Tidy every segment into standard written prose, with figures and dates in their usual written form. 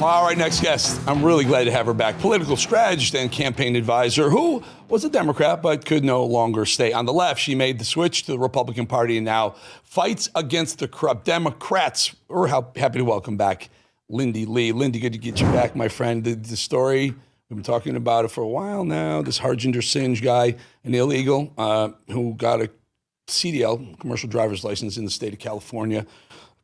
All right, next guest. I'm really glad to have her back. Political strategist and campaign advisor who was a Democrat but could no longer stay on the left. She made the switch to the Republican Party and now fights against the corrupt Democrats. We're happy to welcome back Lindy Lee. Lindy, good to get you back, my friend. The story, we've been talking about it for a while now. This Harjinder Singh guy, an illegal who got a CDL, commercial driver's license in the state of California,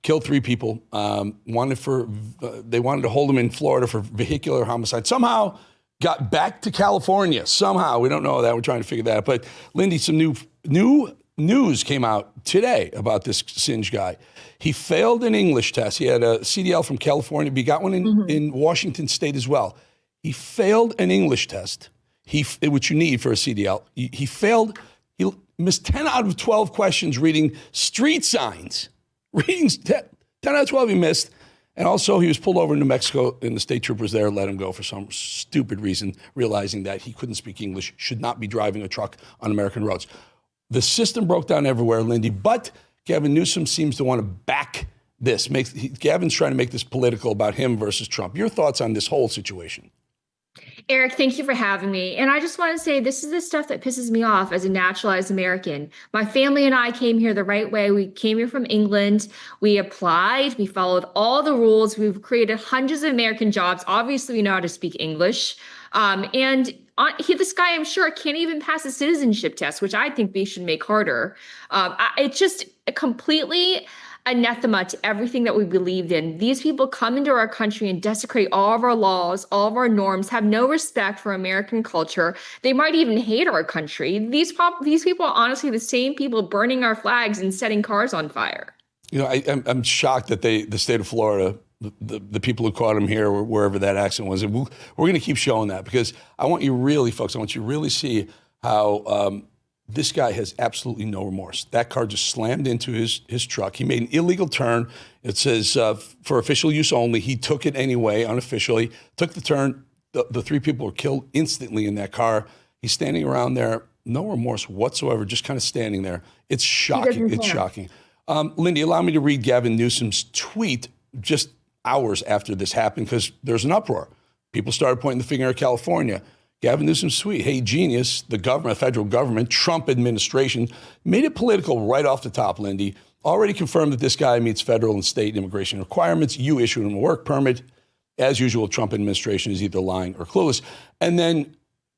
killed 3 people. They wanted to hold him in Florida for vehicular homicide. Somehow got back to California. Somehow, we don't know that. We're trying to figure that out. But Lindy, some new news came out today about this Singh guy. He failed an English test. He had a CDL from California, but he got one in Washington State as well. He failed an English test, which you need for a CDL. He failed. He missed 10 out of 12 questions reading street signs. Reading 10 out of 12 he missed. And also he was pulled over in New Mexico and the state troopers there let him go for some stupid reason, realizing that he couldn't speak English, should not be driving a truck on American roads. The system broke down everywhere, Lindy, but Gavin Newsom seems to want to back this. Gavin's trying to make this political about him versus Trump. Your thoughts on this whole situation? Eric, thank you for having me. And I just want to say this is the stuff that pisses me off as a naturalized American. My family and I came here the right way. We came here from England. We applied. We followed all the rules. We've created hundreds of American jobs. Obviously, we know how to speak English. This guy, I'm sure, can't even pass a citizenship test, which I think we should make harder. It's just completely anathema to everything that we believed in. These people come into our country and desecrate all of our laws, all of our norms, have no respect for American culture. They might even hate our country. These people are honestly the same people burning our flags and setting cars on fire. You know, I'm shocked that the state of Florida, the people who caught him here, or wherever that accident was, we're going to keep showing that because I want you really, folks, I want you to really see how this guy has absolutely no remorse. That car just slammed into his truck. He made an illegal turn. It says for official use only. He took it anyway, unofficially. Took the turn. The 3 people were killed instantly in that car. He's standing around there, no remorse whatsoever, just kind of standing there. It's shocking. It's shocking. Lindy, allow me to read Gavin Newsom's tweet just hours after this happened because there's an uproar. People started pointing the finger at California. Gavin Newsom's tweet, hey, genius, the government, federal government, Trump administration, made it political right off the top, Lindy. Already confirmed that this guy meets federal and state immigration requirements. You issued him a work permit. As usual, Trump administration is either lying or clueless. And then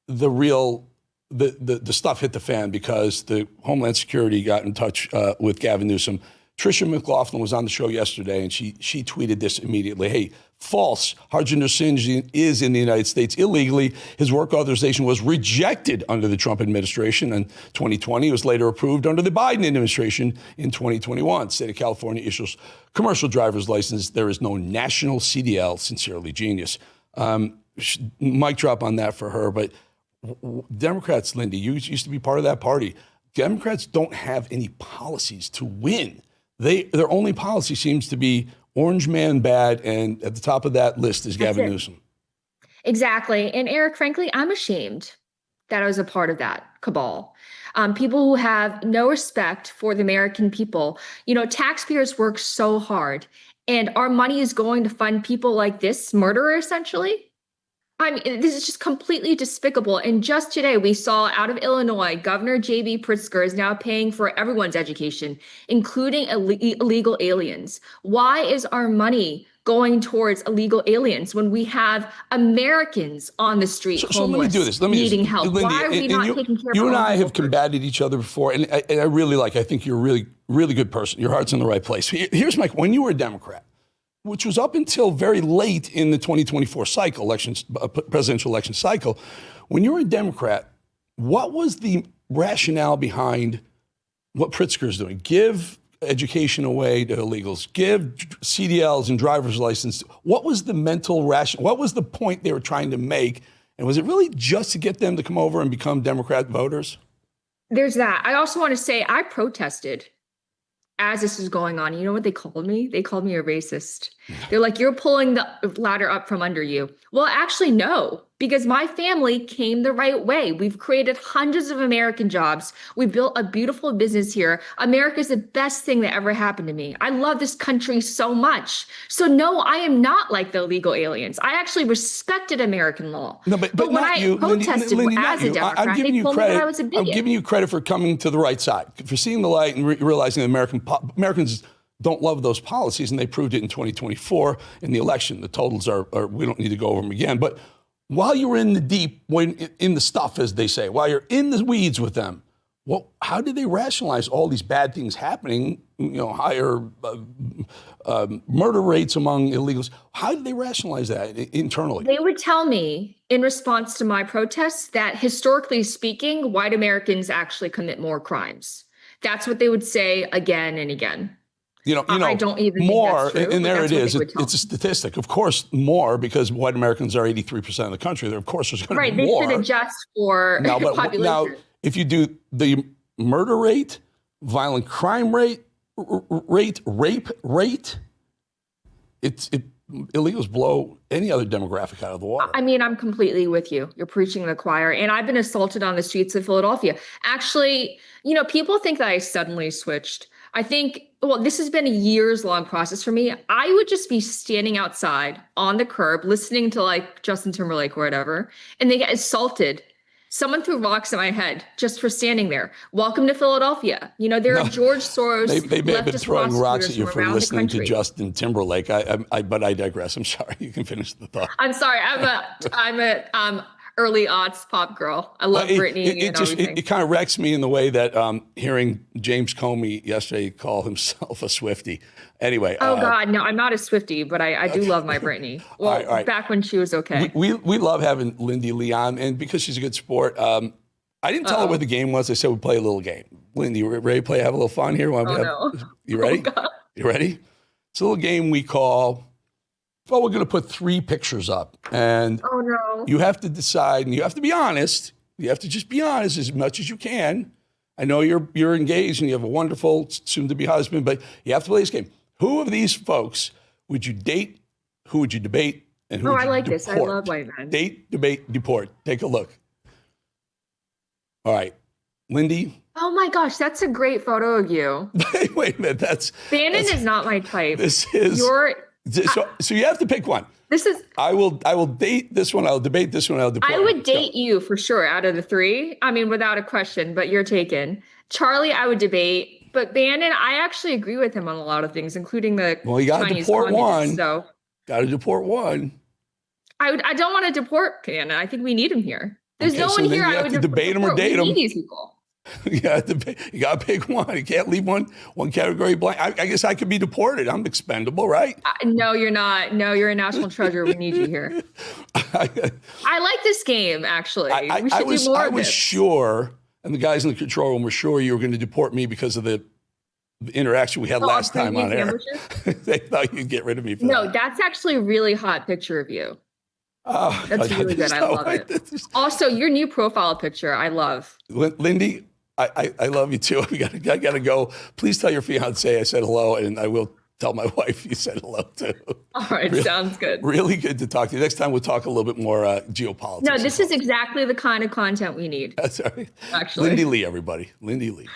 the stuff hit the fan because the Homeland Security got in touch with Gavin Newsom. Tricia McLaughlin was on the show yesterday, and she tweeted this immediately. Hey, false. Harjinder Singh is in the United States illegally. His work authorization was rejected under the Trump administration in 2020. It was later approved under the Biden administration in 2021. State of California issues commercial driver's license. There is no national CDL. Sincerely, genius. Mic drop on that for her. But Democrats, Lindy, you used to be part of that party. Democrats don't have any policies to win. Their only policy seems to be orange man bad, and at the top of that list is Gavin Newsom. Exactly. And Eric, frankly, I'm ashamed that I was a part of that cabal. People who have no respect for the American people. You know, taxpayers work so hard, and our money is going to fund people like this murderer, essentially. I mean, this is just completely despicable. And just today, we saw out of Illinois, Governor J.B. Pritzker is now paying for everyone's education, including illegal aliens. Why is our money going towards illegal aliens when we have Americans on the street so let me do this. Needing help? Lindy, why are we not taking care of you and I have workers? combated each other before, and I really I think you're a really, really good person. Your heart's in the right place. Here's my, when you were a Democrat, which was up until very late in the 2024 presidential election cycle. When you were a Democrat, what was the rationale behind what Pritzker is doing? Give education away to illegals, give CDLs and driver's license. What was the mental rationale? What was the point they were trying to make? And was it really just to get them to come over and become Democrat voters? There's that. I also want to say I protested as this was going on. You know what they called me? They called me a racist. They're like, you're pulling the ladder up from under you. Well, actually, no, because my family came the right way. We've created hundreds of American jobs. We built a beautiful business here. America is the best thing that ever happened to me. I love this country so much. So no, I am not like the illegal aliens. I actually respected American law. No, but when not I you, protested Lindy, as a Democrat, I'm giving they you told me credit. that I was a bigot. I'm giving you credit for coming to the right side, for seeing the light and realizing that Americans don't love those policies, and they proved it in 2024 in the election. The totals are we don't need to go over them again. But while you're in the deep, in the stuff, as they say, while you're in the weeds with them, well, how did they rationalize all these bad things happening? Higher murder rates among illegals. How did they rationalize that internally? They would tell me in response to my protests that historically speaking, white Americans actually commit more crimes. That's what they would say again and again. I don't even more, think that's true, and there it is. It's a statistic. Of course, more, because white Americans are 83% of the country. There, of course, there's going to be more. Right, they should adjust for population. Now, if you do the murder rate, violent crime rate, rape rate, illegals blow any other demographic out of the water. I mean, I'm completely with you. You're preaching to the choir. And I've been assaulted on the streets of Philadelphia. Actually, people think that I suddenly switched. I think, this has been a years-long process for me. I would just be standing outside on the curb, listening to like Justin Timberlake or whatever, and they get assaulted. Someone threw rocks at my head just for standing there. Welcome to Philadelphia. There are George Soros. They may have been throwing rocks at you for listening to Justin Timberlake. But I digress. I'm sorry. You can finish the thought. I'm sorry. I'm a early aughts pop girl. I love Britney and everything. It kind of wrecks me in the way that hearing James Comey yesterday call himself a Swiftie. Anyway. Oh, God, no, I'm not a Swiftie, but I do love my Britney. Well, all right. Back when she was okay. We love having Lindy Lee on, and because she's a good sport, I didn't tell her what the game was. I said we'd play a little game. Lindy, you ready to have a little fun here? No. You ready? Oh, you ready? It's a little game we call... Well, we're going to put 3 pictures up, and you have to decide, and you have to be honest. You have to just be honest as much as you can. I know you're engaged and you have a wonderful soon-to-be husband, but you have to play this game. Who of these folks would you date? Who would you debate? And who would you like deport? this. I love white men. Date, debate, deport. Take a look. All right, Lindy. Oh my gosh, that's a great photo of you. Wait a minute, Bannon is not my type. This is So you have to pick one. I will date this one. I'll debate this one. I'll deport. I would date you for sure out of the 3. I mean, without a question, but you're taken. Charlie, I would debate. But Bannon, I actually agree with him on a lot of things, including the you got to deport one. So got to deport one. I don't want to deport Bannon. I think we need him here. There's no one here. I would debate him or date him. We need these people. You got to pick one. You can't leave one category blank. I guess I could be deported. I'm expendable, right? No, you're not. No, you're a national treasure. We need you here. I like this game, actually. We should do more of this. I was sure, and the guys in the control room were sure you were going to deport me because of the interaction we had last time on air. They thought you'd get rid of me for that. No, that's actually a really hot picture of you. That's really good. I love it. Also, your new profile picture, I love. Lindy, I love you too. I gotta go. Please tell your fiance I said hello, and I will tell my wife you said hello too. All right, sounds good. Really good to talk to you. Next time we'll talk a little bit more geopolitics. No, this is exactly the kind of content we need. That's all right. Actually, Lindy Lee, everybody. Lindy Lee.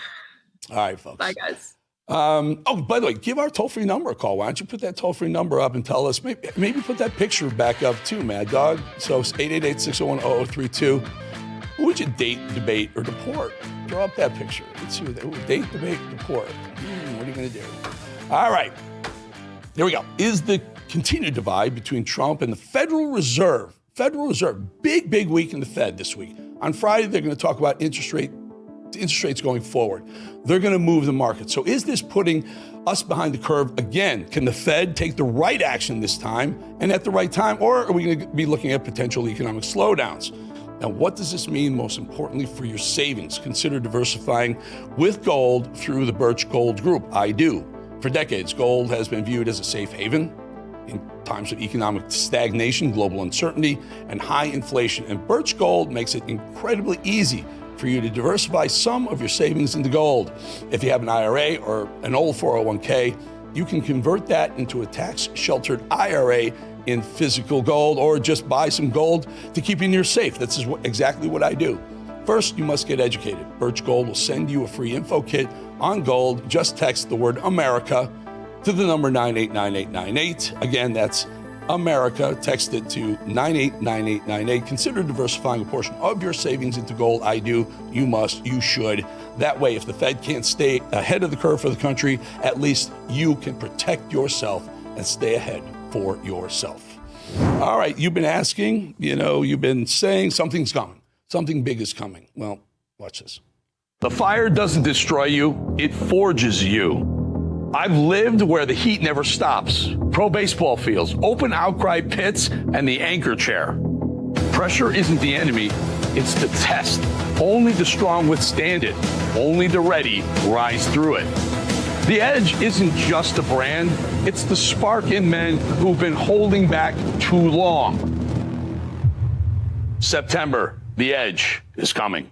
All right, folks. Bye, guys. By the way, give our toll-free number a call. Why don't you put that toll-free number up and tell us, maybe put that picture back up too, Mad Dog. So it's 888-601-0032. Who would you date, debate, or deport? Draw up that picture. Let's see what they date, debate, deport. What are you going to do? All right. Here we go. Is the continued divide between Trump and the Federal Reserve. Big week in the Fed this week. On Friday, they're going to talk about interest rates going forward. They're going to move the market. So is this putting us behind the curve again? Can the Fed take the right action this time and at the right time? Or are we going to be looking at potential economic slowdowns? Now, what does this mean most importantly for your savings? Consider diversifying with gold through the Birch Gold Group. I do. For decades, gold has been viewed as a safe haven in times of economic stagnation, global uncertainty, and high inflation. And Birch Gold makes it incredibly easy for you to diversify some of your savings into gold. If you have an IRA or an old 401k, you can convert that into a tax-sheltered IRA in physical gold or just buy some gold to keep in your safe. This is exactly what I do. First, you must get educated. Birch Gold will send you a free info kit on gold. Just text the word America to the number 989898. Again, that's America. Text it to 989898. Consider diversifying a portion of your savings into gold. I do. You must. You should. That way, if the Fed can't stay ahead of the curve for the country, at least you can protect yourself and stay ahead for yourself. All right, you've been asking, you've been saying something's coming. Something big is coming. Well, watch this. The fire doesn't destroy you, it forges you. I've lived where the heat never stops. Pro baseball fields, open outcry pits, and the anchor chair. Pressure isn't the enemy, it's the test. Only the strong withstand it. Only the ready rise through it. The Edge isn't just a brand, it's the spark in men who've been holding back too long. September, The Edge is coming.